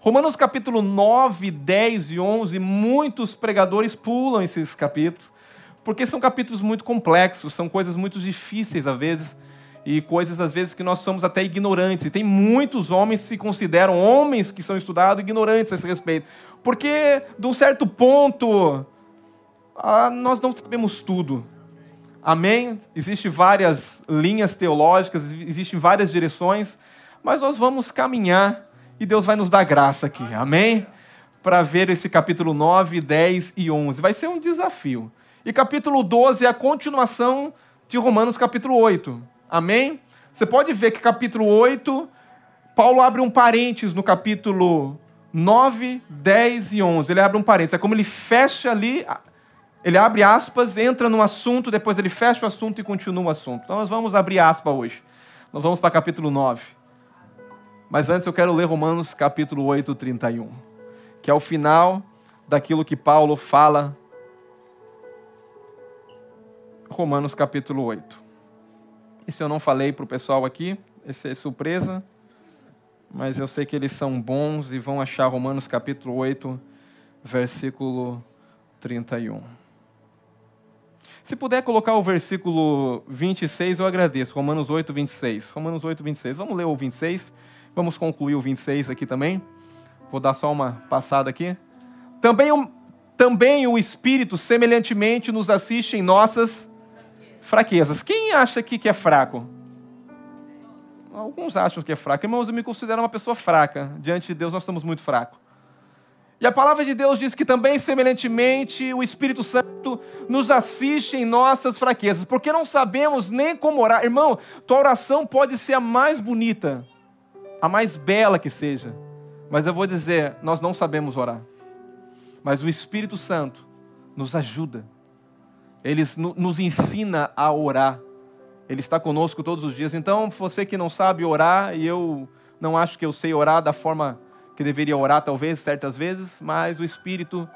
Romanos capítulo 9, 10 e 11, muitos pregadores pulam esses capítulos, porque são capítulos muito complexos, são coisas muito difíceis às vezes, e coisas às vezes que nós somos até ignorantes. E tem muitos homens que se consideram homens que são estudados ignorantes a esse respeito, porque de um certo ponto nós não sabemos tudo. Amém? Existem várias linhas teológicas, existem várias direções, mas nós vamos caminhar e Deus vai nos dar graça aqui, amém? Para ver esse capítulo 9, 10 e 11. Vai ser um desafio. E capítulo 12 é a continuação de Romanos capítulo 8, amém? Você pode ver que capítulo 8, Paulo abre um parênteses no capítulo 9, 10 e 11. Ele abre um parênteses, é como ele fecha ali, ele abre aspas, entra no assunto, depois ele fecha o assunto e continua o assunto. Então nós vamos abrir aspas hoje. Nós vamos para capítulo 9. Mas antes eu quero ler Romanos capítulo 8, 31, que é o final daquilo que Paulo fala. Romanos capítulo 8. Isso eu não falei para o pessoal aqui, essa é surpresa, mas eu sei que eles são bons e vão achar Romanos capítulo 8, versículo 31. Se puder colocar o versículo 26, eu agradeço. Romanos 8, 26. Romanos 8, 26. Vamos ler o 26. Vamos concluir o 26 aqui também. Vou dar só uma passada aqui. Também o Espírito, semelhantemente, nos assiste em nossas fraquezas. Quem acha aqui que é fraco? Alguns acham que é fraco. Irmãos, eu me considero uma pessoa fraca. Diante de Deus, nós estamos muito fracos. E a palavra de Deus diz que também, semelhantemente, o Espírito Santo nos assiste em nossas fraquezas. Porque não sabemos nem como orar. Irmão, tua oração pode ser a mais bonita, a mais bela que seja, mas eu vou dizer, nós não sabemos orar, mas o Espírito Santo nos ajuda, Ele nos ensina a orar, Ele está conosco todos os dias. Então você que não sabe orar, e eu não acho que eu sei orar da forma que deveria orar talvez, certas vezes, mas o Espírito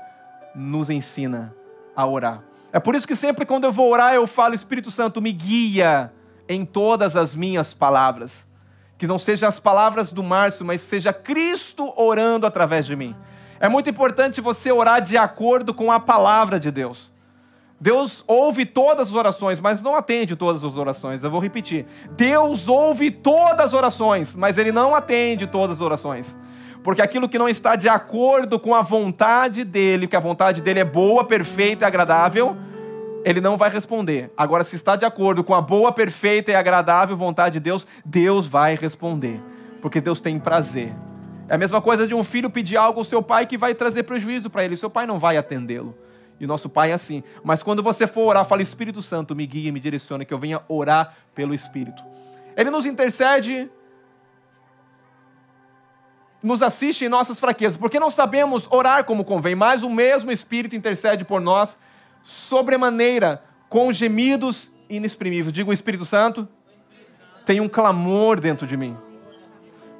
nos ensina a orar. É por isso que sempre quando eu vou orar, eu falo: Espírito Santo, me guia em todas as minhas palavras. Que não sejam as palavras do Márcio, mas seja Cristo orando através de mim. É muito importante você orar de acordo com a palavra de Deus. Deus ouve todas as orações, mas não atende todas as orações. Eu vou repetir. Deus ouve todas as orações, mas Ele não atende todas as orações. Porque aquilo que não está de acordo com a vontade dEle, que a vontade dEle é boa, perfeita e agradável, Ele não vai responder. Agora, se está de acordo com a boa, perfeita e agradável vontade de Deus, Deus vai responder. Porque Deus tem prazer. É a mesma coisa de um filho pedir algo ao seu pai que vai trazer prejuízo para ele. Seu pai não vai atendê-lo. E nosso pai é assim. Mas quando você for orar, fala: Espírito Santo, me guia, me direciona, que eu venha orar pelo Espírito. Ele nos intercede, nos assiste em nossas fraquezas, porque não sabemos orar como convém, mas o mesmo Espírito intercede por nós sobremaneira, com gemidos inexprimíveis. Diga: o Espírito Santo tem um clamor dentro de mim.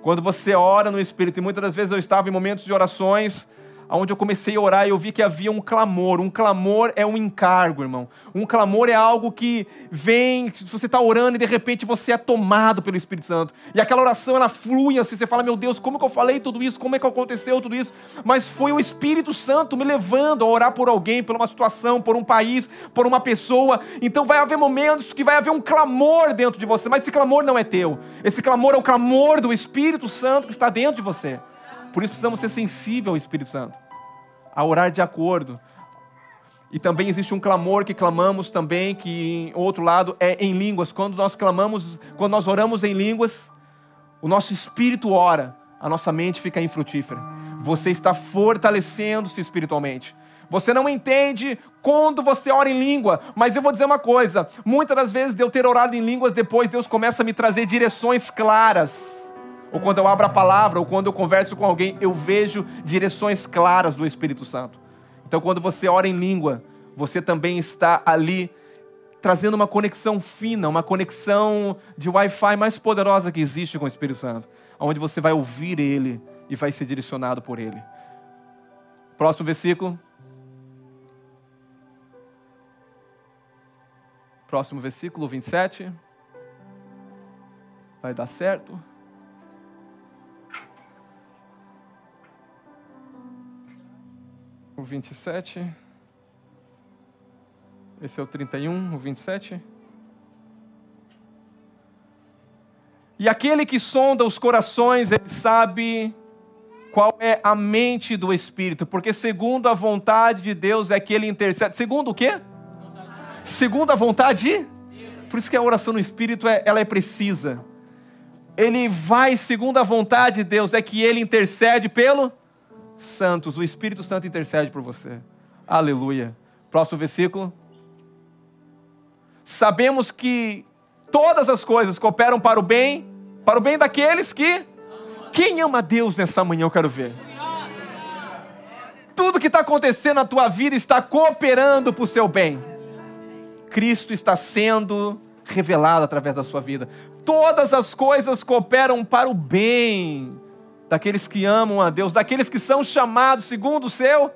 Quando você ora no Espírito, e muitas das vezes eu estava em momentos de orações, onde eu comecei a orar e eu vi que havia um clamor. Um clamor é um encargo, irmão. Um clamor é algo que vem, se você está orando e de repente você é tomado pelo Espírito Santo. E aquela oração, ela flui assim, você fala: meu Deus, como que eu falei tudo isso? Como é que aconteceu tudo isso? Mas foi o Espírito Santo me levando a orar por alguém, por uma situação, por um país, por uma pessoa. Então vai haver momentos que vai haver um clamor dentro de você, mas esse clamor não é teu. Esse clamor é o clamor do Espírito Santo que está dentro de você. Por isso precisamos ser sensíveis ao Espírito Santo, a orar de acordo. E também existe um clamor que clamamos também, que em outro lado é em línguas. Quando nós clamamos, quando nós oramos em línguas, o nosso espírito ora, a nossa mente fica infrutífera. Você está fortalecendo-se espiritualmente. Você não entende quando você ora em língua, mas eu vou dizer uma coisa: muitas das vezes de eu ter orado em línguas, depois Deus começa a me trazer direções claras. Ou quando eu abro a palavra, ou quando eu converso com alguém, eu vejo direções claras do Espírito Santo. Então, quando você ora em língua, você também está ali trazendo uma conexão fina, uma conexão de Wi-Fi mais poderosa que existe com o Espírito Santo, onde você vai ouvir Ele e vai ser direcionado por Ele. Próximo versículo. Próximo versículo, 27. Vai dar certo. o 27. Esse é o 31, o 27. E aquele que sonda os corações, ele sabe qual é a mente do Espírito, porque segundo a vontade de Deus é que ele intercede. Segundo o quê? Segundo a vontade? Por isso que a oração no Espírito ela é precisa. Ele vai segundo a vontade de Deus, é que ele intercede pelo santos. O Espírito Santo intercede por você. Aleluia. Próximo versículo. Sabemos que todas as coisas cooperam para o bem daqueles que... Quem ama a Deus nessa manhã, eu quero ver. Tudo que está acontecendo na tua vida está cooperando para o seu bem. Cristo está sendo revelado através da sua vida. Todas as coisas cooperam para o bem daqueles que amam a Deus, daqueles que são chamados segundo o seu...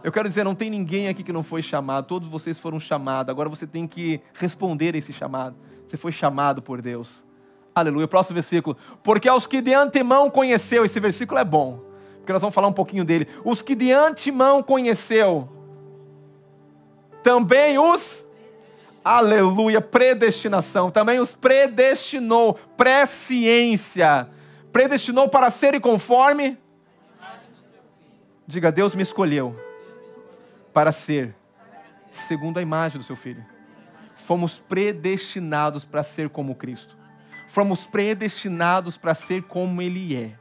Eu quero dizer, não tem ninguém aqui que não foi chamado, todos vocês foram chamados, agora você tem que responder a esse chamado. Você foi chamado por Deus. Aleluia. Próximo versículo. Porque aos que de antemão conheceu, esse versículo é bom, porque nós vamos falar um pouquinho dele. Os que de antemão conheceu, também os... Aleluia, predestinação. Também os predestinou, presciência. Predestinou para serem conforme... Diga, Deus me escolheu para ser segundo a imagem do seu Filho. Fomos predestinados para ser como Cristo. Fomos predestinados para ser como Ele é.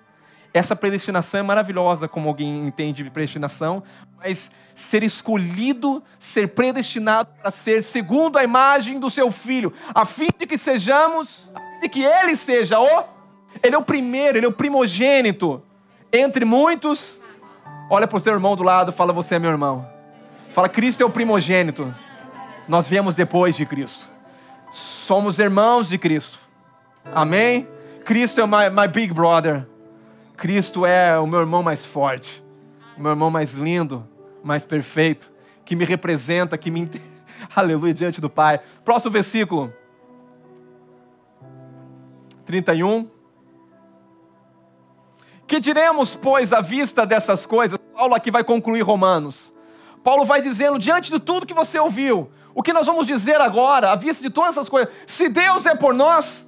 Essa predestinação é maravilhosa, como alguém entende de predestinação, mas ser escolhido, ser predestinado para ser segundo a imagem do seu Filho, a fim de que sejamos, a fim de que Ele seja Ele é o primeiro, Ele é o primogênito, entre muitos. Olha para o seu irmão do lado, fala, você é meu irmão. Fala, Cristo é o primogênito. Nós viemos depois de Cristo. Somos irmãos de Cristo. Amém? Cristo é my big brother. Cristo é o meu irmão mais forte. O meu irmão mais lindo, mais perfeito. Que me representa, que me... Aleluia, diante do Pai. Próximo versículo. 31. Que diremos, pois, à vista dessas coisas? Paulo aqui vai concluir Romanos. Paulo vai dizendo, diante de tudo que você ouviu, o que nós vamos dizer agora, à vista de todas essas coisas? Se Deus é por nós,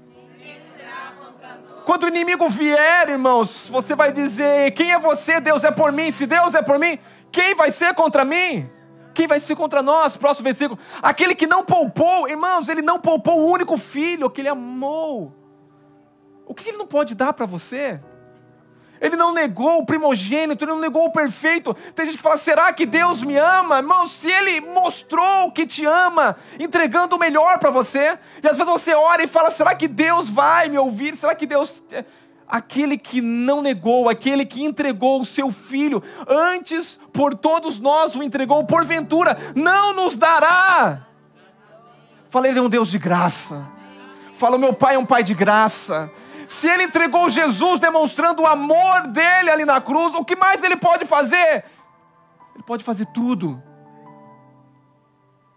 quando o inimigo vier, irmãos, você vai dizer, quem é você? Deus é por mim. Se Deus é por mim, quem vai ser contra mim? Quem vai ser contra nós? Próximo versículo. Aquele que não poupou, irmãos, ele não poupou o único filho que ele amou. O que ele não pode dar para você? Ele não negou o primogênito, ele não negou o perfeito. Tem gente que fala, será que Deus me ama? Irmão, se Ele mostrou que te ama, entregando o melhor para você, e às vezes você ora e fala, será que Deus vai me ouvir? Será que Deus... Aquele que não negou, aquele que entregou o seu Filho, antes por todos nós o entregou, porventura, não nos dará. Fala, Ele é um Deus de graça. Fala, meu Pai é um Pai de graça. Se Ele entregou Jesus demonstrando o amor dEle ali na cruz, o que mais Ele pode fazer? Ele pode fazer tudo.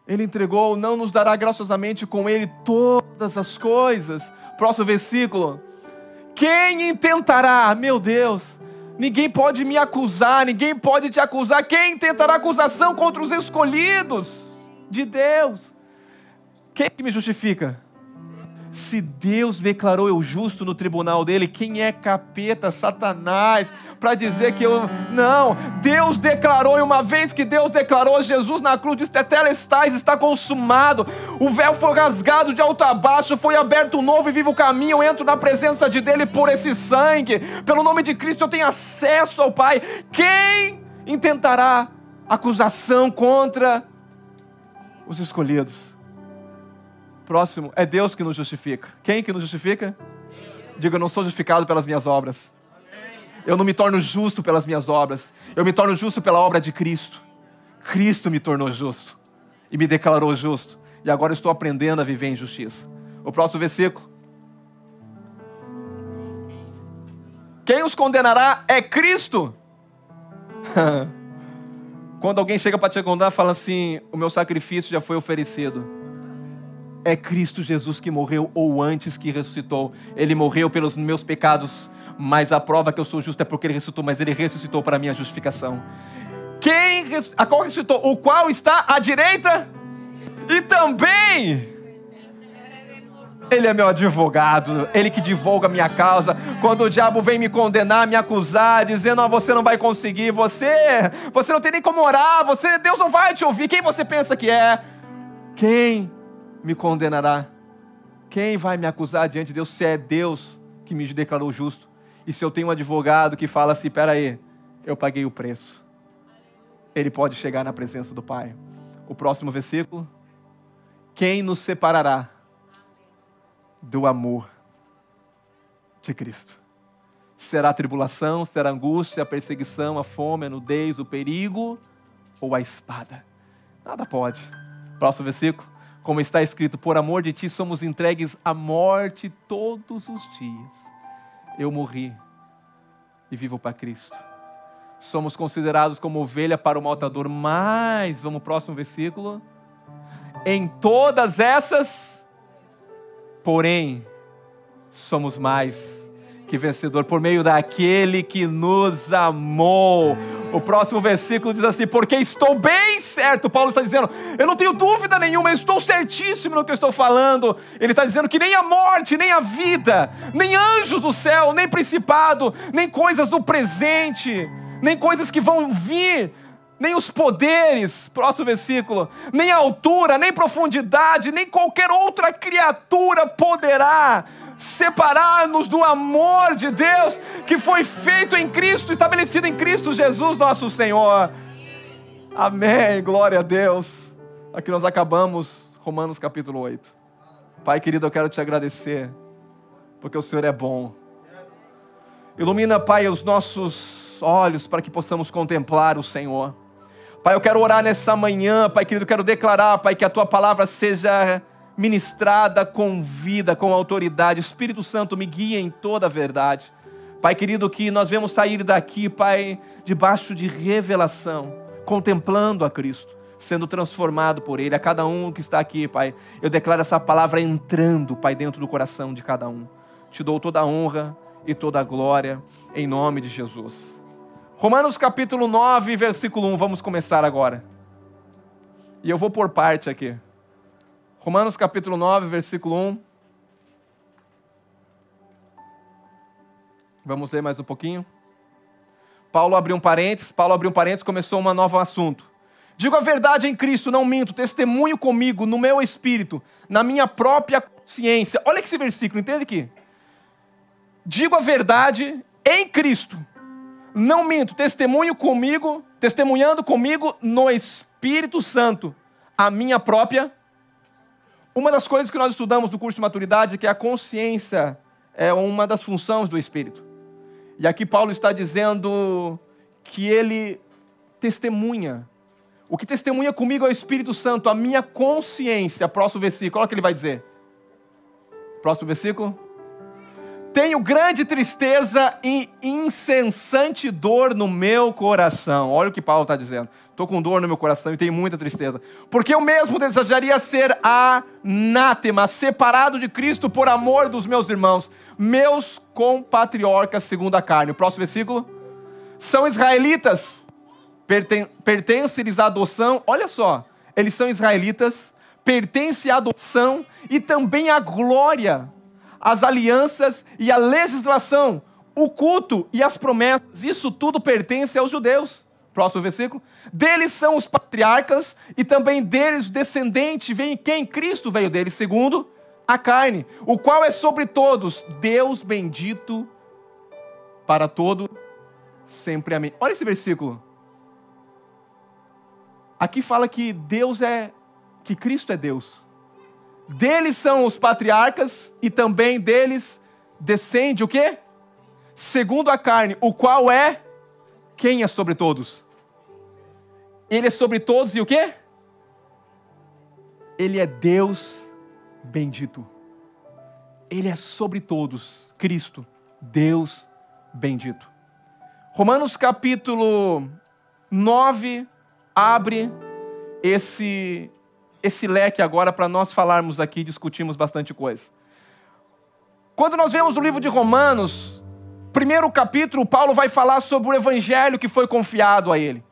Ele entregou, não nos dará graciosamente com Ele todas as coisas. Próximo versículo. Quem intentará? Meu Deus, ninguém pode me acusar, ninguém pode te acusar. Quem intentará acusação contra os escolhidos de Deus? Quem que me justifica? Se Deus declarou eu justo no tribunal dele, quem é capeta, Satanás, para dizer que eu... Não, Deus declarou, e uma vez que Deus declarou, Jesus na cruz disse, tetelestais, está consumado. O véu foi rasgado de alto a baixo, foi aberto um novo e vivo caminho, eu entro na presença de dele por esse sangue. Pelo nome de Cristo eu tenho acesso ao Pai. Quem intentará acusação contra os escolhidos? Próximo, é Deus que nos justifica. Quem que nos justifica? Deus. Diga, eu não sou justificado pelas minhas obras. Eu não me torno justo pelas minhas obras. Eu me torno justo pela obra de Cristo. Cristo me tornou justo e me declarou justo. E agora eu estou aprendendo a viver em justiça. O próximo versículo. Quem os condenará é Cristo. Quando alguém chega para te condenar, fala assim, o meu sacrifício já foi oferecido. É Cristo Jesus que morreu, ou antes que ressuscitou. Ele morreu pelos meus pecados, mas a prova que eu sou justo é porque Ele ressuscitou, mas Ele ressuscitou para a minha justificação. A qual ressuscitou? O qual está à direita? E também Ele é meu advogado, Ele que divulga a minha causa. Quando o diabo vem me condenar, me acusar, dizendo, você não vai conseguir, você não tem nem como orar, Deus não vai te ouvir. Quem você pensa que é? Quem me condenará? Quem vai me acusar diante de Deus, se é Deus que me declarou justo? E se eu tenho um advogado que fala assim, peraí, eu paguei o preço. Ele pode chegar na presença do Pai. O próximo versículo. Quem nos separará do amor de Cristo? Será a tribulação, será a angústia, a perseguição, a fome, a nudez, o perigo ou a espada? Nada pode. Próximo versículo. Como está escrito, por amor de ti somos entregues à morte todos os dias. Eu morri e vivo para Cristo. Somos considerados como ovelha para o maltador, mas, vamos ao próximo versículo. Em todas essas, porém, somos mais que vencedor por meio daquele que nos amou. O próximo versículo diz assim, porque estou bem certo, Paulo está dizendo, eu não tenho dúvida nenhuma, eu estou certíssimo no que eu estou falando. Ele está dizendo que nem a morte, nem a vida, nem anjos do céu, nem principado, nem coisas do presente, nem coisas que vão vir, nem os poderes, próximo versículo, nem a altura, nem profundidade, nem qualquer outra criatura poderá separar-nos do amor de Deus que foi feito em Cristo, estabelecido em Cristo Jesus nosso Senhor. Amém, glória a Deus. Aqui nós acabamos Romanos capítulo 8. Pai querido, eu quero te agradecer porque o Senhor é bom. Ilumina, Pai, os nossos olhos para que possamos contemplar o Senhor. Pai, eu quero orar nessa manhã, Pai querido, quero declarar, Pai, que a Tua palavra seja ministrada com vida, com autoridade. Espírito Santo, me guia em toda a verdade. Pai querido, que nós vamos sair daqui, Pai, debaixo de revelação, contemplando a Cristo, sendo transformado por Ele. A cada um que está aqui, Pai, eu declaro essa palavra entrando, Pai, dentro do coração de cada um. Te dou toda a honra e toda a glória, em nome de Jesus. Romanos capítulo 9, versículo 1, vamos começar agora. E eu vou por parte aqui. Romanos capítulo 9, versículo 1. Vamos ler mais um pouquinho. Paulo abriu um parênteses, começou um novo assunto. Digo a verdade em Cristo, não minto, testemunho comigo, no meu espírito, na minha própria consciência. Olha que esse versículo, entende aqui? Digo a verdade em Cristo, não minto, testemunhando comigo no Espírito Santo, a minha própria. Uma das coisas que nós estudamos no curso de maturidade é que a consciência é uma das funções do Espírito. E aqui Paulo está dizendo que ele testemunha. O que testemunha comigo é o Espírito Santo, a minha consciência. Próximo versículo, olha o que ele vai dizer. Próximo versículo. Tenho grande tristeza e incessante dor no meu coração. Olha o que Paulo está dizendo. Estou com dor no meu coração e tenho muita tristeza. Porque eu mesmo desejaria ser anátema, separado de Cristo por amor dos meus irmãos, meus compatriotas segundo a carne. O próximo versículo. São israelitas, pertence-lhes à adoção. Olha só, eles são israelitas, pertence à adoção e também à glória, as alianças e a legislação, o culto e as promessas. Isso tudo pertence aos judeus. Próximo versículo. Deles são os patriarcas e também deles o descendente vem quem? Cristo veio deles, segundo a carne, o qual é sobre todos, Deus bendito para todo sempre. Amém. Olha esse versículo. Aqui fala que que Cristo é Deus. Deles são os patriarcas e também deles descende o quê? Segundo a carne, o qual é quem é sobre todos? Ele é sobre todos e o quê? Ele é Deus bendito. Ele é sobre todos. Cristo, Deus bendito. Romanos capítulo 9 abre esse leque agora para nós falarmos aqui, discutirmos bastante coisa. Quando nós vemos o livro de Romanos, primeiro capítulo, Paulo vai falar sobre o evangelho que foi confiado a ele.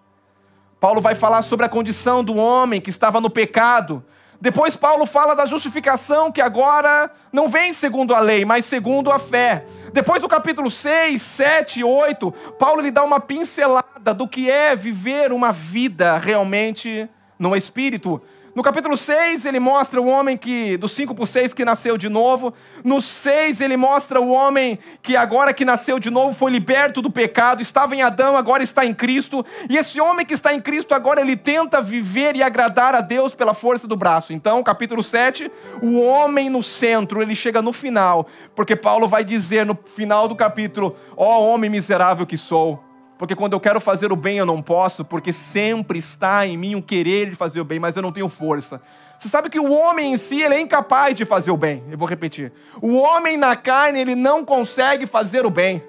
Paulo vai falar sobre a condição do homem que estava no pecado. Depois Paulo fala da justificação, que agora não vem segundo a lei, mas segundo a fé. Depois do capítulo 6, 7 e 8, Paulo lhe dá uma pincelada do que é viver uma vida realmente no Espírito. No capítulo 6, ele mostra o homem que, do 5 para o 6, que nasceu de novo. No 6, ele mostra o homem que agora que nasceu de novo, foi liberto do pecado, estava em Adão, agora está em Cristo. E esse homem que está em Cristo agora, ele tenta viver e agradar a Deus pela força do braço. Então, capítulo 7, o homem no centro, ele chega no final. Porque Paulo vai dizer no final do capítulo: ó homem miserável que sou. Porque quando eu quero fazer o bem eu não posso, porque sempre está em mim o querer de fazer o bem, mas eu não tenho força. Você sabe que o homem em si, ele é incapaz de fazer o bem. Eu vou repetir. O homem na carne, ele não consegue fazer o bem.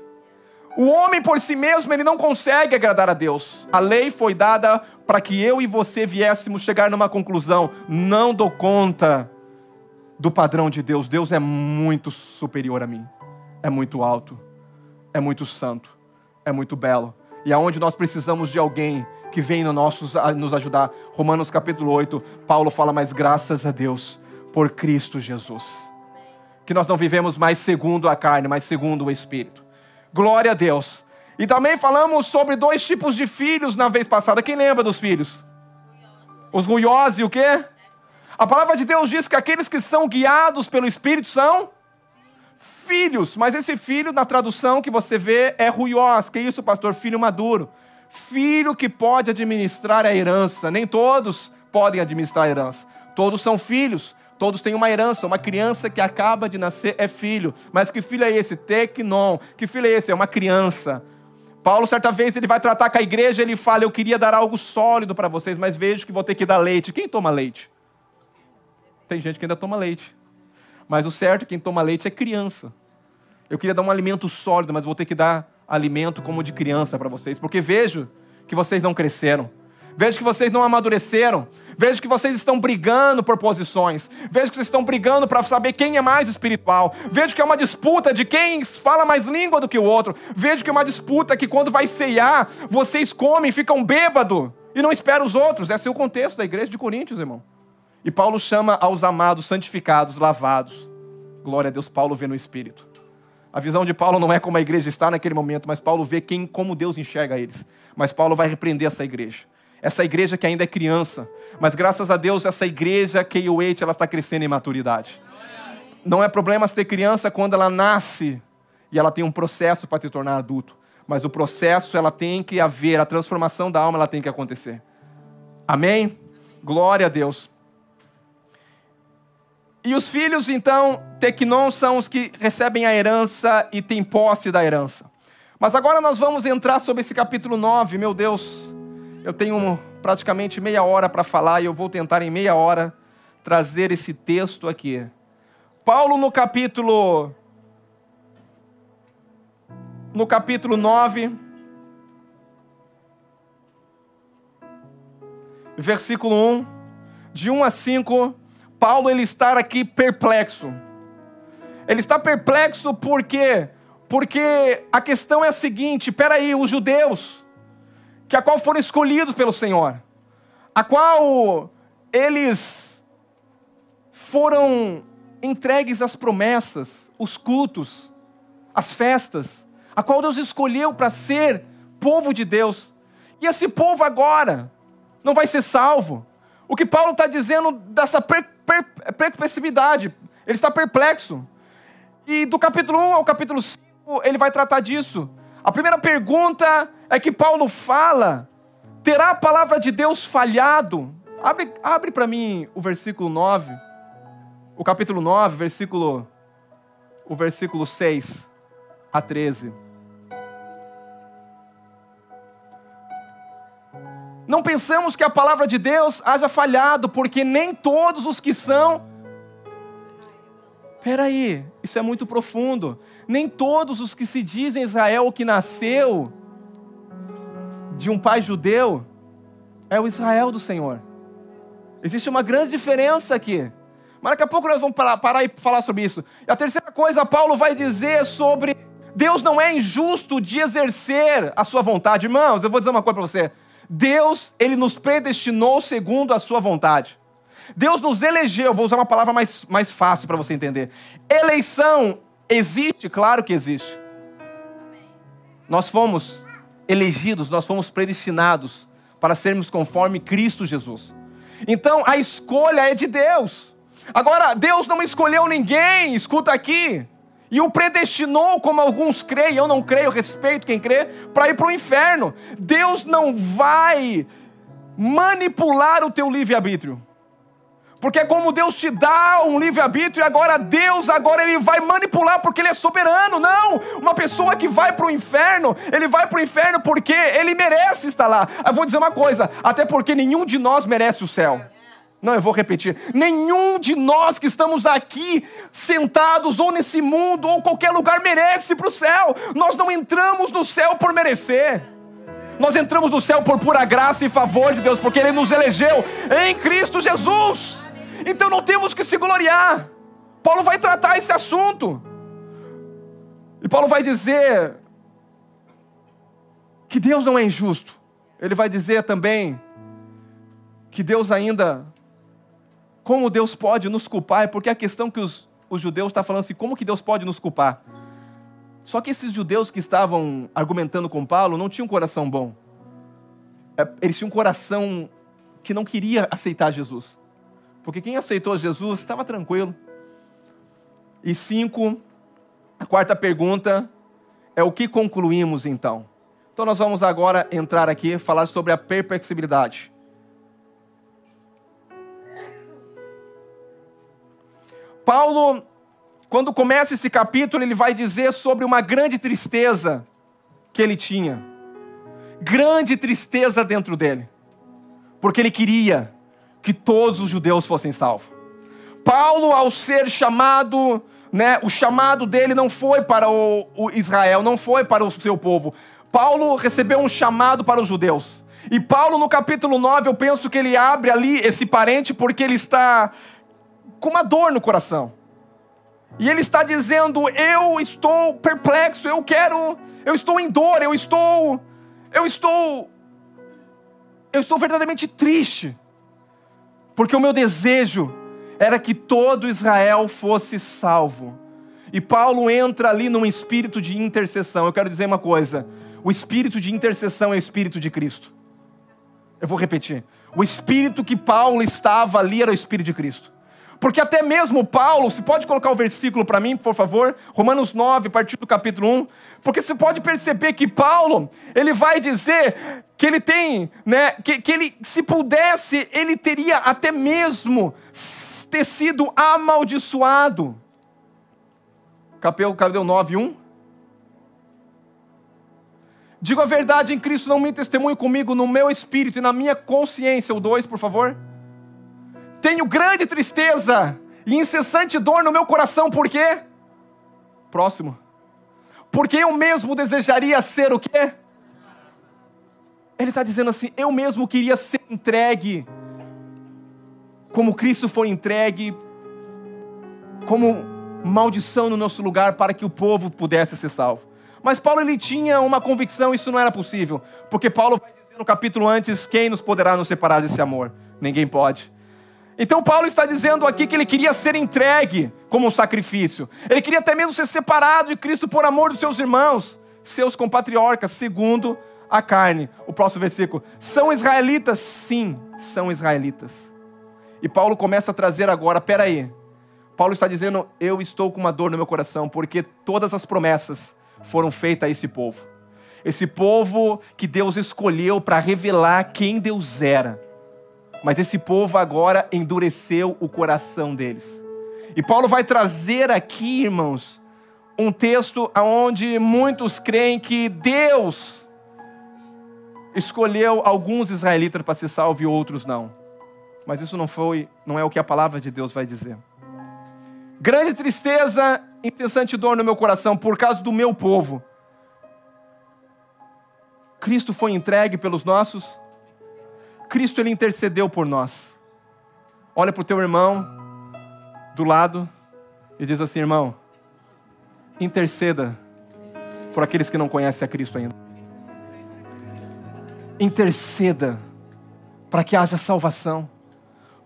O homem por si mesmo, ele não consegue agradar a Deus. A lei foi dada para que eu e você viéssemos chegar numa conclusão: não dou conta do padrão de Deus. Deus é muito superior a mim. É muito alto. É muito santo. É muito belo. E aonde nós precisamos de alguém que venha nos ajudar. Romanos capítulo 8, Paulo fala: mas graças a Deus por Cristo Jesus, que nós não vivemos mais segundo a carne, mas segundo o Espírito. Glória a Deus. E também falamos sobre 2 tipos de filhos na vez passada. Quem lembra dos filhos? Os ruiosos e o quê? A palavra de Deus diz que aqueles que são guiados pelo Espírito são filhos, mas esse filho, na tradução que você vê, é ruiós. Que isso, pastor? Filho maduro. Filho que pode administrar a herança. Nem todos podem administrar a herança. Todos são filhos. Todos têm uma herança. Uma criança que acaba de nascer é filho. Mas que filho é esse? Teknon. Que filho é esse? É uma criança. Paulo, certa vez, ele vai tratar com a igreja, ele fala: eu queria dar algo sólido para vocês, mas vejo que vou ter que dar leite. Quem toma leite? Tem gente que ainda toma leite. Mas o certo, quem toma leite é criança. Eu queria dar um alimento sólido, mas vou ter que dar alimento como de criança para vocês, porque vejo que vocês não cresceram. Vejo que vocês não amadureceram. Vejo que vocês estão brigando por posições. Vejo que vocês estão brigando para saber quem é mais espiritual. Vejo que é uma disputa de quem fala mais língua do que o outro. Vejo que é uma disputa que quando vai ceiar, vocês comem, ficam bêbados e não esperam os outros. Esse é o contexto da igreja de Coríntios, irmão. E Paulo chama aos amados, santificados, lavados. Glória a Deus, Paulo vê no Espírito. A visão de Paulo não é como a igreja está naquele momento, mas Paulo vê como Deus enxerga eles. Mas Paulo vai repreender essa igreja que ainda é criança. Mas graças a Deus, essa igreja KUH, ela está crescendo em maturidade. Não é problema ter criança quando ela nasce e ela tem um processo para se tornar adulto. Mas o processo, ela tem que haver, a transformação da alma, ela tem que acontecer. Amém? Glória a Deus. E os filhos, então, Teknon, são os que recebem a herança e têm posse da herança. Mas agora nós vamos entrar sobre esse capítulo 9. Meu Deus, eu tenho praticamente meia hora para falar e eu vou tentar em meia hora trazer esse texto aqui. Paulo no capítulo 9, versículo 1, de 1 a 5, Paulo, ele está aqui perplexo. Ele está perplexo por quê? Porque a questão é a seguinte: peraí, os judeus, a qual foram escolhidos pelo Senhor, a qual eles foram entregues às promessas, os cultos, as festas, a qual Deus escolheu para ser povo de Deus. E esse povo agora não vai ser salvo. O que Paulo está dizendo dessa perplexidade, ele está perplexo. E do capítulo 1 ao capítulo 5, ele vai tratar disso. A primeira pergunta é que Paulo fala: terá a palavra de Deus falhado? Abre para mim o versículo 9, o capítulo 9, o versículo 6 a 13. Não pensamos que a palavra de Deus haja falhado, porque nem todos os que são... Peraí, isso é muito profundo. Nem todos os que se dizem Israel, que nasceu de um pai judeu, é o Israel do Senhor. Existe uma grande diferença aqui. Mas daqui a pouco nós vamos parar e falar sobre isso. E a terceira coisa, Paulo vai dizer sobre... Deus não é injusto de exercer a sua vontade. Irmãos, eu vou dizer uma coisa para você. Deus, Ele nos predestinou segundo a sua vontade. Deus nos elegeu, vou usar uma palavra mais fácil para você entender. Eleição existe? Claro que existe. Nós fomos elegidos, nós fomos predestinados para sermos conforme Cristo Jesus. Então, a escolha é de Deus. Agora, Deus não escolheu ninguém, escuta aqui, e o predestinou, como alguns creem, eu não creio, respeito quem crê, para ir para o inferno. Deus não vai manipular o teu livre-arbítrio. Porque é como Deus te dá um livre-arbítrio e agora Deus, Ele vai manipular porque Ele é soberano. Não, uma pessoa que vai para o inferno, ele vai para o inferno porque ele merece estar lá. Eu vou dizer uma coisa, até porque nenhum de nós merece o céu. Não, eu vou repetir. Nenhum de nós que estamos aqui sentados, ou nesse mundo, ou qualquer lugar, merece ir para o céu. Nós não entramos no céu por merecer. Nós entramos no céu por pura graça e favor de Deus, porque Ele nos elegeu em Cristo Jesus. Então não temos que se gloriar. Paulo vai tratar esse assunto. E Paulo vai dizer que Deus não é injusto. Ele vai dizer também que Deus ainda... Como Deus pode nos culpar? É porque a questão que os judeus estão falando assim, como que Deus pode nos culpar? Só que esses judeus que estavam argumentando com Paulo não tinham um coração bom. Eles tinham um coração que não queria aceitar Jesus. Porque quem aceitou Jesus estava tranquilo. E 5, a quarta pergunta é o que concluímos então? Então nós vamos agora entrar aqui e falar sobre a perplexibilidade. Paulo, quando começa esse capítulo, ele vai dizer sobre uma grande tristeza que ele tinha. Grande tristeza dentro dele. Porque ele queria que todos os judeus fossem salvos. Paulo, ao ser chamado, o chamado dele não foi para o Israel, não foi para o seu povo. Paulo recebeu um chamado para os judeus. E Paulo, no capítulo 9, eu penso que ele abre ali esse parente porque ele está com uma dor no coração. E ele está dizendo, eu estou perplexo, eu estou em dor, eu estou verdadeiramente triste. Porque o meu desejo era que todo Israel fosse salvo. E Paulo entra ali num espírito de intercessão. Eu quero dizer uma coisa, o espírito de intercessão é o espírito de Cristo. Eu vou repetir, o espírito que Paulo estava ali era o espírito de Cristo. Porque até mesmo Paulo, você pode colocar o versículo para mim, por favor? Romanos 9, a partir do capítulo 1. Porque você pode perceber que Paulo, ele vai dizer que ele tem, que ele, se pudesse, ele teria até mesmo ter sido amaldiçoado. Cadê o 9, 1? Digo a verdade em Cristo, não me testemunho comigo no meu espírito e na minha consciência. O 2, por favor. Tenho grande tristeza e incessante dor no meu coração, por quê? Próximo. Porque eu mesmo desejaria ser o quê? Ele está dizendo assim, eu mesmo queria ser entregue, como Cristo foi entregue, como maldição no nosso lugar, para que o povo pudesse ser salvo. Mas Paulo, ele tinha uma convicção, isso não era possível, porque Paulo vai dizer no capítulo antes, quem nos poderá nos separar desse amor? Ninguém pode. Então Paulo está dizendo aqui que ele queria ser entregue como um sacrifício. Ele queria até mesmo ser separado de Cristo por amor dos seus irmãos, seus compatriotas, segundo a carne. O próximo versículo. São israelitas? Sim, são israelitas. E Paulo começa a trazer agora, peraí. Paulo está dizendo, eu estou com uma dor no meu coração, porque todas as promessas foram feitas a esse povo. Esse povo que Deus escolheu para revelar quem Deus era. Mas esse povo agora endureceu o coração deles. E Paulo vai trazer aqui, irmãos, um texto onde muitos creem que Deus escolheu alguns israelitas para ser salvo e outros não. Mas isso não é o que a palavra de Deus vai dizer. Grande tristeza, incessante dor no meu coração por causa do meu povo. Cristo foi entregue pelos nossos... Cristo, ele intercedeu por nós. Olha para o teu irmão do lado e diz assim, irmão, interceda por aqueles que não conhecem a Cristo ainda. interceda para que haja salvação.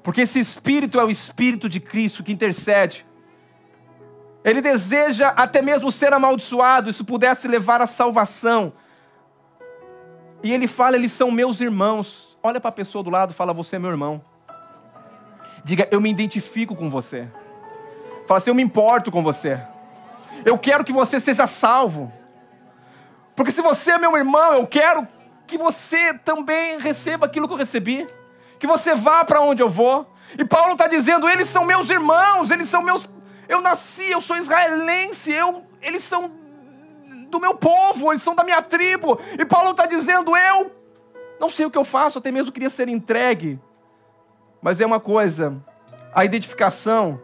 Porque esse Espírito é o Espírito de Cristo que intercede. Ele deseja até mesmo ser amaldiçoado, se pudesse levar à salvação. E ele fala, eles são meus irmãos. Olha para a pessoa do lado e fala, você é meu irmão. Diga, eu me identifico com você. Fala assim, eu me importo com você. Eu quero que você seja salvo. Porque se você é meu irmão, eu quero que você também receba aquilo que eu recebi. Que você vá para onde eu vou. E Paulo está dizendo, eles são meus irmãos, eles são meus... Eu nasci, eu sou israelense, eles são do meu povo, eles são da minha tribo. E Paulo está dizendo, eu não sei o que eu faço, até mesmo queria ser entregue. Mas é uma coisa, a identificação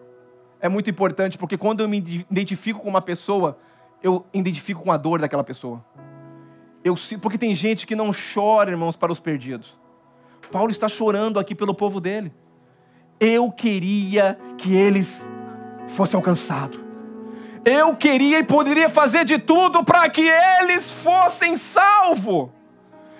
é muito importante, porque quando eu me identifico com uma pessoa, eu identifico com a dor daquela pessoa. Porque tem gente que não chora, irmãos, para os perdidos. Paulo está chorando aqui pelo povo dele. Eu queria que eles fossem alcançados. Eu queria e poderia fazer de tudo para que eles fossem salvos.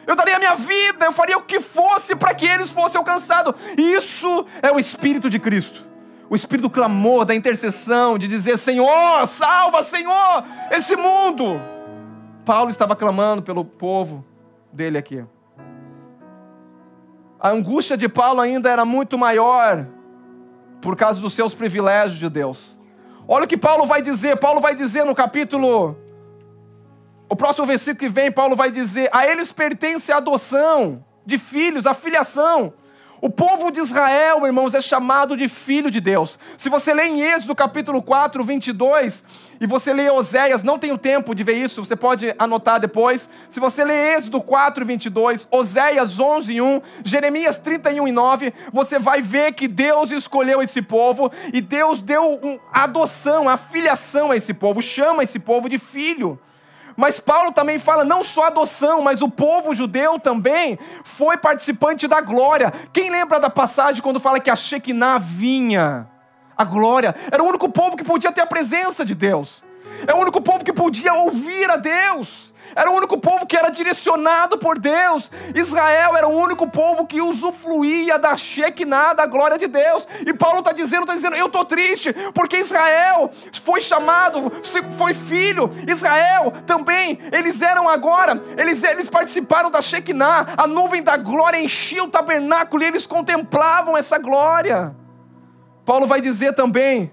Eu daria a minha vida, eu faria o que fosse para que eles fossem alcançados. Isso é o Espírito de Cristo. O Espírito do clamor, da intercessão, de dizer, Senhor, salva, Senhor, esse mundo. Paulo estava clamando pelo povo dele aqui. A angústia de Paulo ainda era muito maior por causa dos seus privilégios de Deus. Olha o que Paulo vai dizer. Paulo vai dizer no capítulo... O próximo versículo que vem, Paulo vai dizer, a eles pertence a adoção de filhos, a filiação. O povo de Israel, irmãos, é chamado de filho de Deus. Se você lê em Êxodo capítulo 4, 22, e você lê Oséias, não tenho tempo de ver isso, você pode anotar depois. Se você lê Êxodo 4, 22, Oséias 11, 1, Jeremias 31, 9, você vai ver que Deus escolheu esse povo, e Deus deu a adoção, a filiação a esse povo, chama esse povo de filho. Mas Paulo também fala não só adoção, mas o povo judeu também foi participante da glória. Quem lembra da passagem quando fala que a Shekinah vinha? A glória. Era o único povo que podia ter a presença de Deus. É o único povo que podia ouvir a Deus. Era o único povo que era direcionado por Deus. Israel era o único povo que usufruía da Shekinah, da glória de Deus. E Paulo está dizendo, eu estou triste, porque Israel foi chamado, foi filho. Israel também, eles eram agora, eles participaram da Shekinah. A nuvem da glória enchia o tabernáculo e eles contemplavam essa glória. Paulo vai dizer também,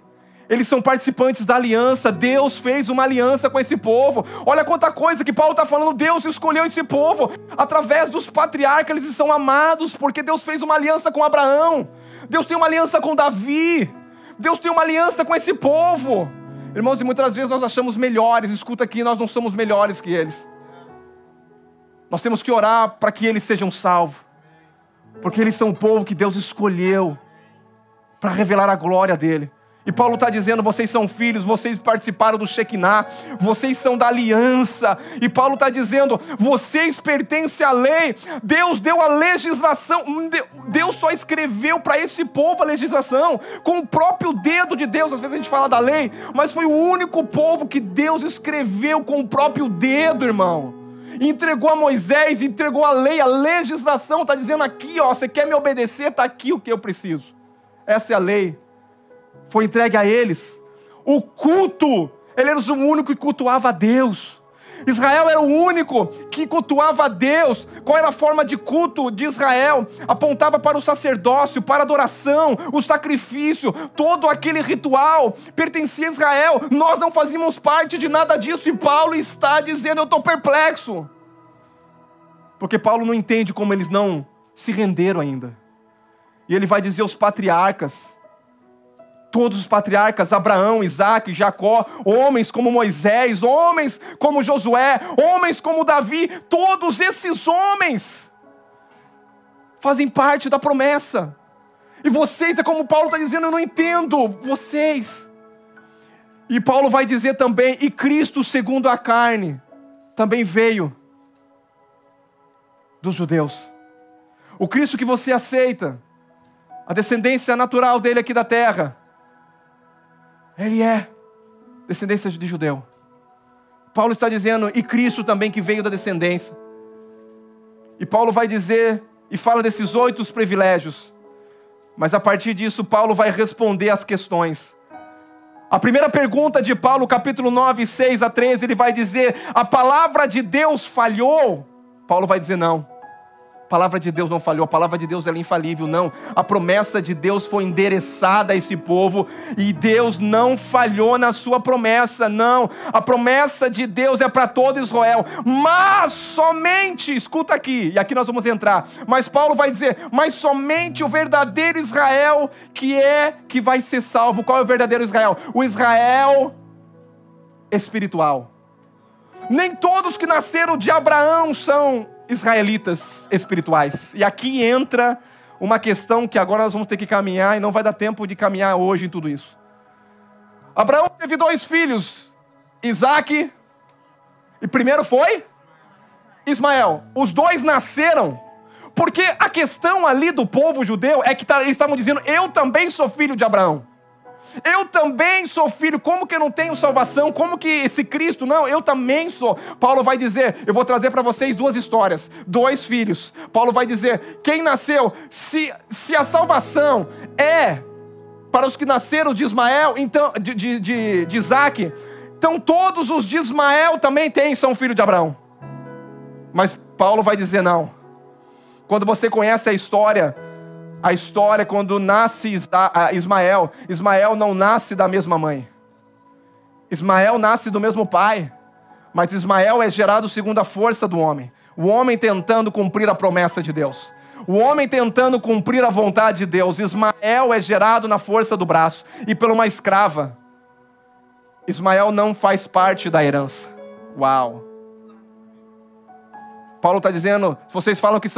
eles são participantes da aliança. Deus fez uma aliança com esse povo. Olha quanta coisa que Paulo está falando. Deus escolheu esse povo. Através dos patriarcas eles são amados, porque Deus fez uma aliança com Abraão. Deus tem uma aliança com Davi. Deus tem uma aliança com esse povo. Irmãos, e muitas vezes nós achamos melhores. Escuta aqui, nós não somos melhores que eles. Nós temos que orar para que eles sejam salvos. Porque eles são o povo que Deus escolheu para revelar a glória dele. E Paulo está dizendo, vocês são filhos, vocês participaram do Shekinah, vocês são da aliança. E Paulo está dizendo, vocês pertencem à lei. Deus deu a legislação, Deus só escreveu para esse povo a legislação, com o próprio dedo de Deus. Às vezes a gente fala da lei, mas foi o único povo que Deus escreveu com o próprio dedo, irmão. E entregou a Moisés, entregou a lei, a legislação. Está dizendo aqui, ó, você quer me obedecer? Está aqui o que eu preciso. Essa é a lei. Foi entregue a eles. O culto, ele era o único que cultuava a Deus. Israel era o único que cultuava a Deus. Qual era a forma de culto de Israel? Apontava para o sacerdócio, para a adoração, o sacrifício, todo aquele ritual pertencia a Israel. Nós não fazíamos parte de nada disso, e Paulo está dizendo, eu estou perplexo. Porque Paulo não entende como eles não se renderam ainda. E ele vai dizer aos patriarcas, todos os patriarcas, Abraão, Isaac, Jacó, homens como Moisés, homens como Josué, homens como Davi, todos esses homens fazem parte da promessa. E vocês, é como Paulo está dizendo, eu não entendo, vocês. E Paulo vai dizer também, e Cristo segundo a carne, também veio dos judeus. O Cristo que você aceita, a descendência natural dele aqui da terra, ele é descendência de judeu. Paulo está dizendo, e Cristo também que veio da descendência. E Paulo vai dizer e fala desses 8 privilégios. Mas a partir disso, Paulo vai responder as questões. A primeira pergunta de Paulo, capítulo 9, 6 a 13, ele vai dizer: a palavra de Deus falhou? Paulo vai dizer não. A palavra de Deus não falhou, a palavra de Deus ela é infalível, não. A promessa de Deus foi endereçada a esse povo e Deus não falhou na sua promessa, não. A promessa de Deus é para todo Israel, mas somente, escuta aqui, e aqui nós vamos entrar, mas Paulo vai dizer, mas somente o verdadeiro Israel que vai ser salvo. Qual é o verdadeiro Israel? O Israel espiritual. Nem todos que nasceram de Abraão são israelitas espirituais. E aqui entra uma questão que agora nós vamos ter que caminhar e não vai dar tempo de caminhar hoje em tudo isso. Abraão teve 2 filhos, Isaque e primeiro foi Ismael. Os 2 nasceram porque a questão ali do povo judeu é que eles estavam dizendo: eu também sou filho de Abraão. Eu também sou filho, como que eu não tenho salvação? Como que esse Cristo? Não, eu também sou. Paulo vai dizer, eu vou trazer para vocês 2 histórias, 2 filhos. Paulo vai dizer, quem nasceu, se a salvação é para os que nasceram de Ismael, então, de Isaque, então todos os de Ismael também são filhos de Abraão. Mas Paulo vai dizer não. Quando você conhece a história quando nasce Ismael não nasce da mesma mãe. Ismael nasce do mesmo pai, mas Ismael é gerado segundo a força do homem. O homem tentando cumprir a promessa de Deus. O homem tentando cumprir a vontade de Deus. Ismael é gerado na força do braço e por uma escrava. Ismael não faz parte da herança. Uau! Paulo está dizendo, vocês falam que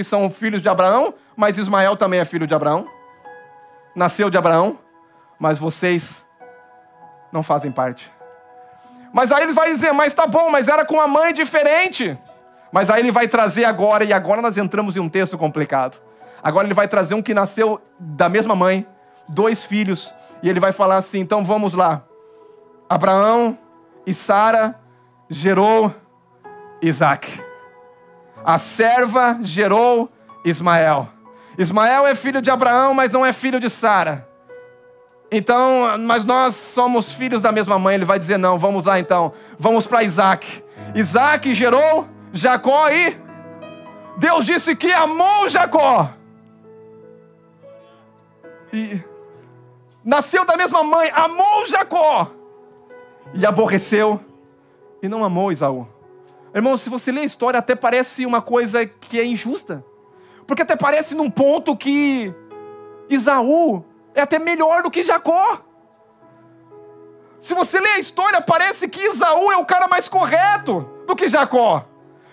são filhos de Abraão, mas Ismael também é filho de Abraão. Nasceu de Abraão, mas vocês não fazem parte. Mas aí ele vai dizer, mas tá bom, mas era com uma mãe diferente. Mas aí ele vai trazer agora, e agora nós entramos em um texto complicado. Agora ele vai trazer um que nasceu da mesma mãe, 2 filhos, e ele vai falar assim, então vamos lá. Abraão e Sara gerou Isaque. A serva gerou Ismael. Ismael é filho de Abraão, mas não é filho de Sara. Então, mas nós somos filhos da mesma mãe. Ele vai dizer não, vamos lá então. Vamos para Isaque. Isaque gerou Jacó e Deus disse que amou Jacó. E nasceu da mesma mãe, amou Jacó. E aborreceu e não amou Esaú. Irmão, se você ler a história, até parece uma coisa que é injusta. Porque até parece num ponto que Esaú é até melhor do que Jacó. Se você ler a história, parece que Esaú é o cara mais correto do que Jacó.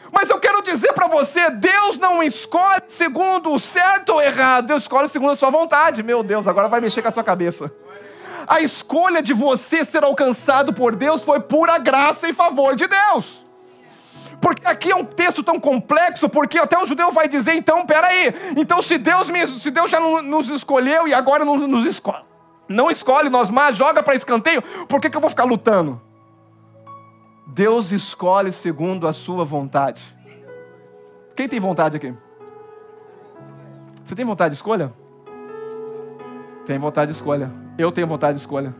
Mas eu quero dizer para você, Deus não escolhe segundo o certo ou errado. Deus escolhe segundo a sua vontade. Meu Deus, agora vai mexer com a sua cabeça. A escolha de você ser alcançado por Deus foi pura graça e favor de Deus. Porque aqui é um texto tão complexo, porque até o judeu vai dizer, então, peraí, então se Deus já nos escolheu e agora não escolhe nós mais, joga para escanteio, por que eu vou ficar lutando? Deus escolhe segundo a sua vontade. Quem tem vontade aqui? Você tem vontade de escolha? Tem vontade de escolha. Eu tenho vontade de escolha.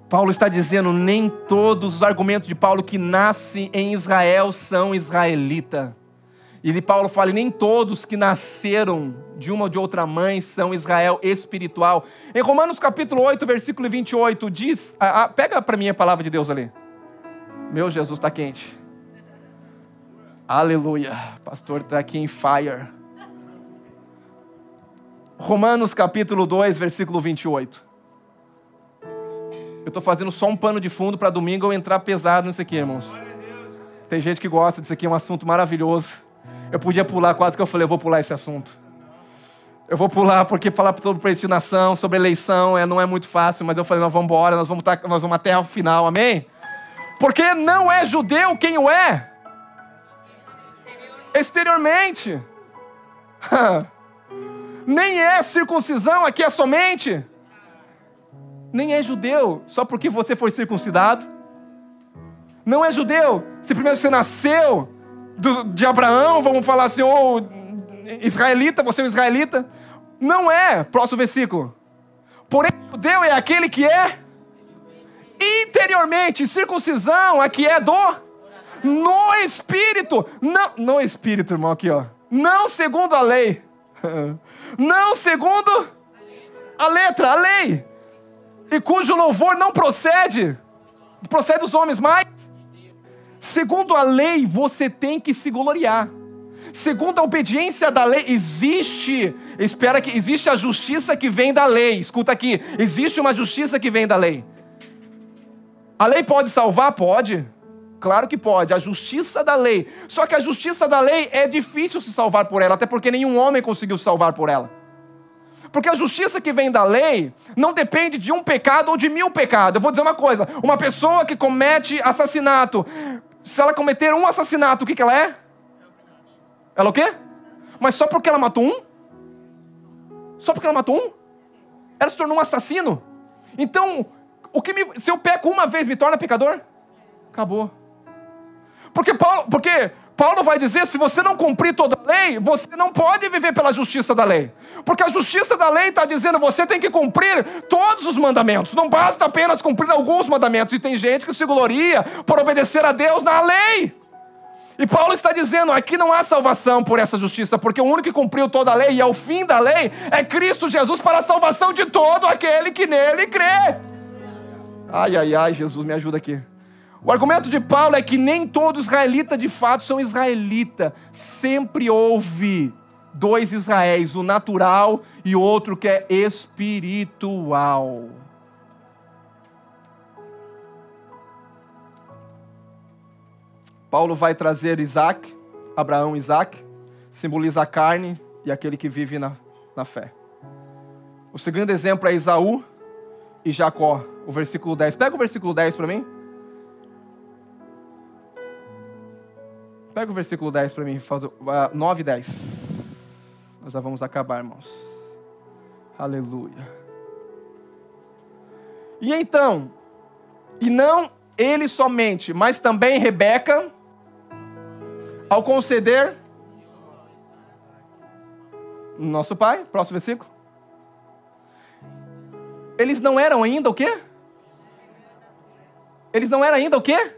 Paulo está dizendo, nem todos os argumentos de Paulo que nascem em Israel são israelita. E Paulo fala, nem todos que nasceram de uma ou de outra mãe são Israel espiritual. Em Romanos capítulo 8, versículo 28, diz, pega para mim a palavra de Deus ali. Meu Jesus, está quente. Aleluia, pastor está aqui em fire. Romanos capítulo 2, versículo 28. Eu estou fazendo só um pano de fundo para domingo eu entrar pesado nisso aqui, irmãos. Tem gente que gosta disso aqui, é um assunto maravilhoso. Eu podia pular, quase que eu falei, eu vou pular esse assunto. Eu vou pular porque falar sobre predestinação, sobre eleição, não é muito fácil, mas eu falei, nós vamos embora, nós vamos até o final, amém? Porque não é judeu quem o é? Exteriormente. Nem é circuncisão, aqui é somente. Nem é judeu só porque você foi circuncidado. Não é judeu se primeiro você nasceu de Abraão, vamos falar assim, ou israelita, você é um israelita. Não é. Próximo versículo. Porém, judeu é aquele que é interiormente. Circuncisão, aqui é no Espírito. Não, no Espírito, irmão, aqui, ó. Não segundo a lei. Não segundo a letra, a lei. E cujo louvor não procede dos homens, mas segundo a lei você tem que se gloriar. Segundo a obediência da lei, existe a justiça que vem da lei. Escuta aqui, existe uma justiça que vem da lei. A lei pode salvar? Pode. Claro que pode, a justiça da lei. Só que a justiça da lei é difícil se salvar por ela, até porque nenhum homem conseguiu se salvar por ela. Porque a justiça que vem da lei não depende de um pecado ou de 1000 pecados. Eu vou dizer uma coisa, uma pessoa que comete assassinato, se ela cometer um assassinato, o que ela é? Ela o quê? Mas só porque ela matou um? Só porque ela matou um? Ela se tornou um assassino? Então, se eu peco uma vez, me torna pecador? Acabou. Porque Paulo vai dizer, se você não cumprir toda a lei, você não pode viver pela justiça da lei. Porque a justiça da lei está dizendo, você tem que cumprir todos os mandamentos. Não basta apenas cumprir alguns mandamentos. E tem gente que se gloria por obedecer a Deus na lei. E Paulo está dizendo, aqui não há salvação por essa justiça, porque o único que cumpriu toda a lei e é o fim da lei é Cristo Jesus para a salvação de todo aquele que nele crê. Ai, ai, ai, Jesus, me ajuda aqui. O argumento de Paulo é que nem todo israelita de fato são israelita. Sempre houve 2 Israéis, o natural e outro que é espiritual. Paulo vai trazer Isaac, Abraão e Isaac, simboliza a carne e aquele que vive na fé. O segundo exemplo é Esaú e Jacó, o versículo 10. Pega o versículo 10 para mim. Pega o versículo 10 para mim, 9 e 10. Nós já vamos acabar, irmãos. Aleluia. E então, e não ele somente, mas também Rebeca, ao conceder nosso pai, próximo versículo. Eles não eram ainda o quê? Eles não eram ainda o quê?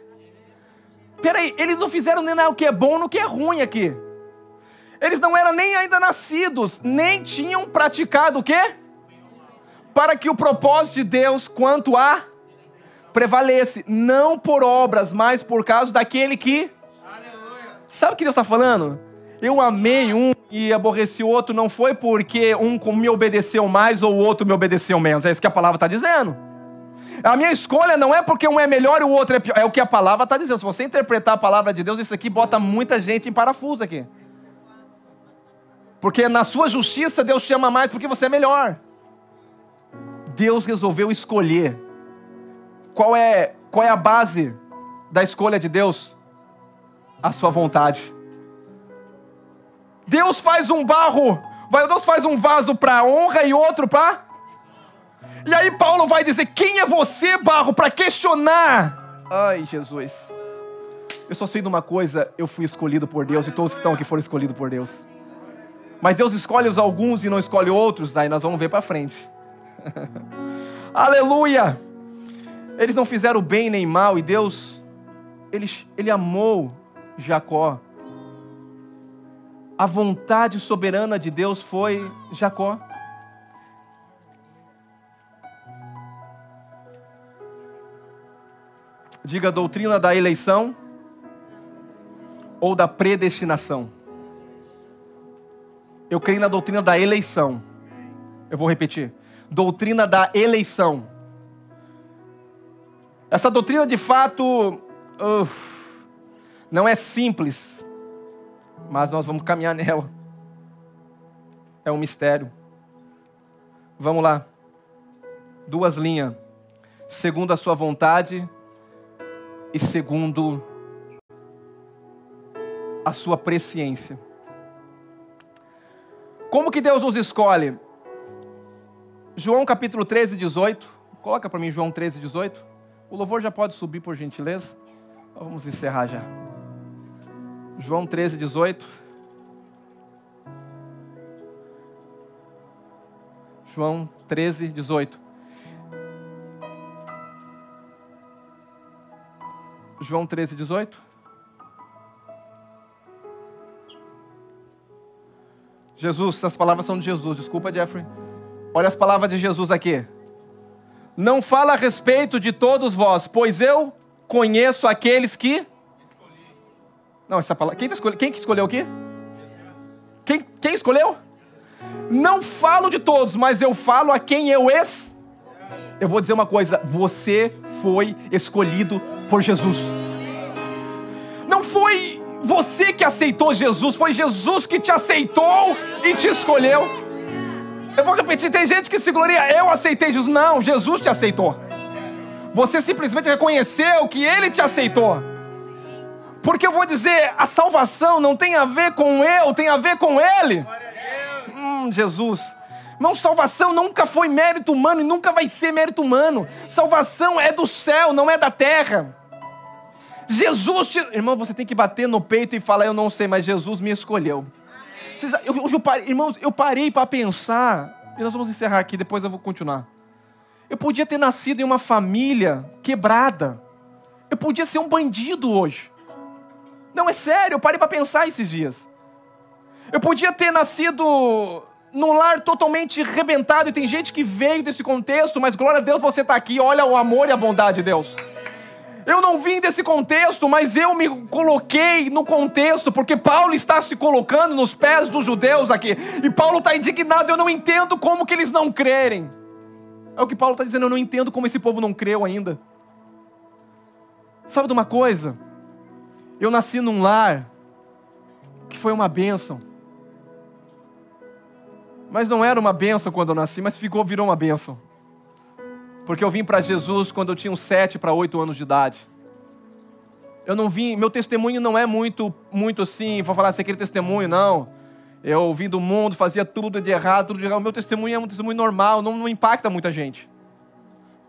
Peraí, eles não fizeram nem o que é bom no que é ruim aqui. Eles não eram nem ainda nascidos, nem tinham praticado o quê? Para que o propósito de Deus quanto a prevalece, não por obras, mas por causa daquele que... Aleluia. Sabe o que Deus está falando? Eu amei um e aborreci o outro, não foi porque um me obedeceu mais ou o outro me obedeceu menos. É isso que a palavra está dizendo. A minha escolha não é porque um é melhor e o outro é pior. É o que a palavra está dizendo. Se você interpretar a palavra de Deus, isso aqui bota muita gente em parafuso aqui. Porque na sua justiça Deus te ama mais porque você é melhor. Deus resolveu escolher. Qual é a base da escolha de Deus? A sua vontade. Deus faz um Deus faz um vaso para honra e outro para... E aí Paulo vai dizer, quem é você, barro, para questionar? Ai, Jesus. Eu só sei de uma coisa, eu fui escolhido por Deus e todos que estão aqui foram escolhidos por Deus. Mas Deus escolhe os alguns e não escolhe outros, daí nós vamos ver para frente. Aleluia! Eles não fizeram bem nem mal e Deus, Ele amou Jacó. A vontade soberana de Deus foi Jacó. Diga a doutrina da eleição ou da predestinação. Eu creio na doutrina da eleição. Eu vou repetir. Doutrina da eleição. Essa doutrina de fato não é simples, mas nós vamos caminhar nela. É um mistério. Vamos lá. 2 linhas. Segundo a sua vontade e segundo a sua presciência. Como que Deus nos escolhe? João capítulo 13, 18. Coloca para mim João 13, 18. O louvor já pode subir, por gentileza. Vamos encerrar já. João 13, 18. João 13, 18. João 13, 18. Jesus, essas palavras são de Jesus. Desculpa, Jeffrey. Olha as palavras de Jesus aqui. Não fala a respeito de todos vós, pois eu conheço aqueles que... Escolhi. Não, essa palavra... Quem que escolheu aqui? Quem escolheu? Não falo de todos, mas eu falo a quem eu Eu vou dizer uma coisa. Você foi escolhido por Jesus. Não foi você que aceitou Jesus, foi Jesus que te aceitou e te escolheu. Eu vou repetir, tem gente que se gloria, eu aceitei Jesus. Não, Jesus te aceitou. Você simplesmente reconheceu que Ele te aceitou. Porque eu vou dizer, a salvação não tem a ver com eu, tem a ver com Ele. Jesus. Não, salvação nunca foi mérito humano e nunca vai ser mérito humano. Salvação é do céu, não é da terra. Jesus te... Irmão, você tem que bater no peito e falar, eu não sei, mas Jesus me escolheu. Irmãos, eu parei para pensar, e nós vamos encerrar aqui, depois eu vou continuar. Eu podia ter nascido em uma família quebrada. Eu podia ser um bandido hoje. Não, é sério, eu parei para pensar esses dias. Eu podia ter nascido num lar totalmente arrebentado, e tem gente que veio desse contexto, mas glória a Deus você está aqui, olha o amor e a bondade de Deus. Eu não vim desse contexto, mas eu me coloquei no contexto, porque Paulo está se colocando nos pés dos judeus aqui, e Paulo está indignado, eu não entendo como que eles não crerem. É o que Paulo está dizendo, eu não entendo como esse povo não creu ainda. Sabe de uma coisa? Eu nasci num lar que foi uma bênção. Mas não era uma bênção quando eu nasci, mas virou uma bênção. Porque eu vim para Jesus quando eu tinha uns 7 para 8 anos de idade. Eu não vim, meu testemunho não é muito assim, vou falar assim, aquele testemunho, não. Eu vim do mundo, fazia tudo de errado, tudo de errado. O meu testemunho é um testemunho normal, não impacta muita gente.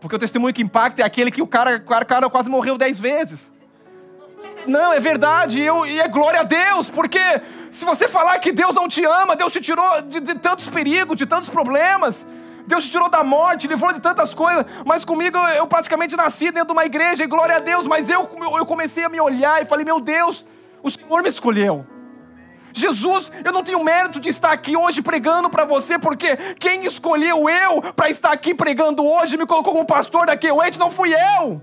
Porque o testemunho que impacta é aquele que o cara quase morreu 10 vezes. Não, é verdade, e é glória a Deus, porque se você falar que Deus não te ama, Deus te tirou de tantos perigos, de tantos problemas, Deus te tirou da morte, livrou de tantas coisas, mas comigo eu praticamente nasci dentro de uma igreja, e glória a Deus, mas eu comecei a me olhar e falei, meu Deus, o Senhor me escolheu. Jesus, eu não tenho mérito de estar aqui hoje pregando para você, porque quem escolheu eu para estar aqui pregando hoje, me colocou como pastor da Q8, não fui eu.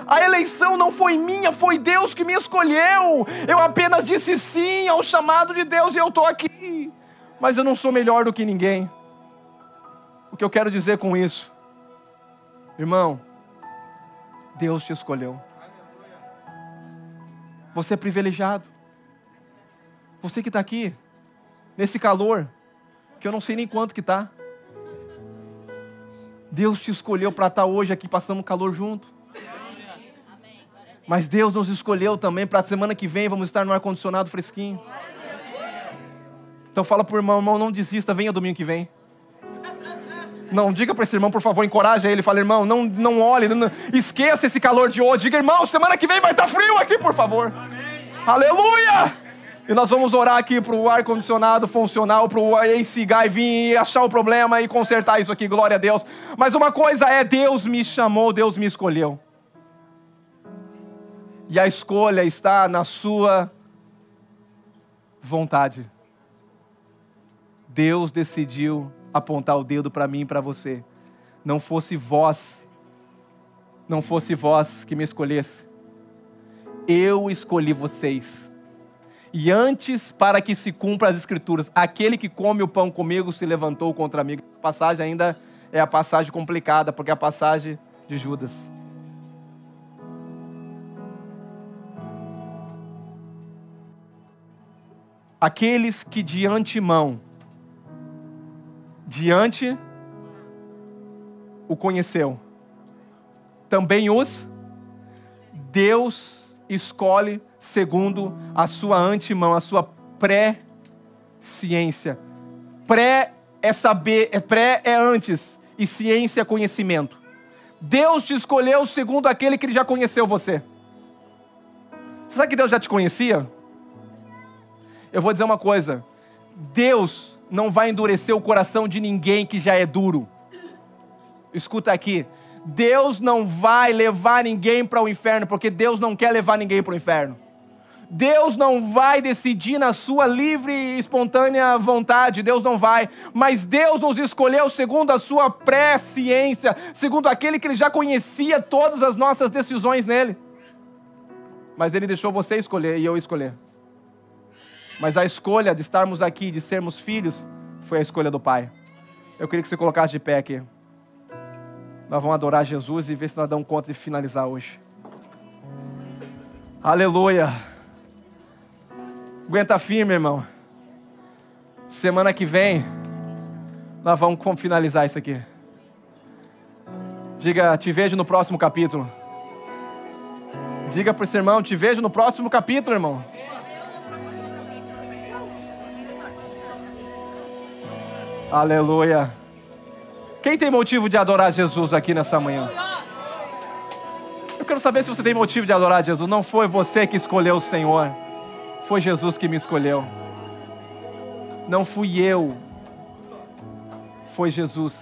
A eleição não foi minha, foi Deus que me escolheu. Eu apenas disse sim ao chamado de Deus e eu estou aqui. Mas eu não sou melhor do que ninguém. O que eu quero dizer com isso? Irmão, Deus te escolheu. Você é privilegiado. Você que está aqui, nesse calor, que eu não sei nem quanto que está. Deus te escolheu para estar hoje aqui passando calor junto. Mas Deus nos escolheu também para a semana que vem vamos estar no ar-condicionado fresquinho. Então fala para o irmão, não desista, venha domingo que vem. Não, diga para esse irmão, por favor, encoraja ele. Fala, irmão, não olhe, esqueça esse calor de hoje. Diga, irmão, semana que vem vai estar frio aqui, por favor. Amém. Aleluia! E nós vamos orar aqui para o ar-condicionado funcional, para o AC Guy vir e achar o problema e consertar isso aqui, glória a Deus. Mas uma coisa é, Deus me chamou, Deus me escolheu. E a escolha está na sua vontade. Deus decidiu apontar o dedo para mim e para você. Não fosse vós que me escolhesse. Eu escolhi vocês. E antes, para que se cumpra as escrituras, aquele que come o pão comigo se levantou contra mim. A passagem ainda é a passagem complicada, porque é a passagem de Judas. Aqueles que de antemão, o conheceu, também Deus escolhe segundo a sua antemão, a sua pré-ciência. Pré é saber, pré é antes, e ciência é conhecimento. Deus te escolheu segundo aquele que já conheceu você. Você sabe que Deus já te conhecia? Eu vou dizer uma coisa. Deus não vai endurecer o coração de ninguém que já é duro. Escuta aqui. Deus não vai levar ninguém para o inferno, porque Deus não quer levar ninguém para o inferno. Deus não vai decidir na sua livre e espontânea vontade, Deus não vai, mas Deus nos escolheu segundo a sua presciência, segundo aquele que Ele já conhecia todas as nossas decisões nele. Mas Ele deixou você escolher e eu escolher. Mas a escolha de estarmos aqui, de sermos filhos, foi a escolha do Pai. Eu queria que você colocasse de pé aqui. Nós vamos adorar Jesus e ver se nós damos conta de finalizar hoje. Aleluia. Aguenta firme, irmão. Semana que vem, nós vamos finalizar isso aqui. Diga, te vejo no próximo capítulo. Diga para esse irmão, te vejo no próximo capítulo, irmão. Aleluia. Quem tem motivo de adorar Jesus aqui nessa manhã? Eu quero saber se você tem motivo de adorar Jesus. Não foi você que escolheu o Senhor. Foi Jesus que me escolheu. Não fui eu. Foi Jesus.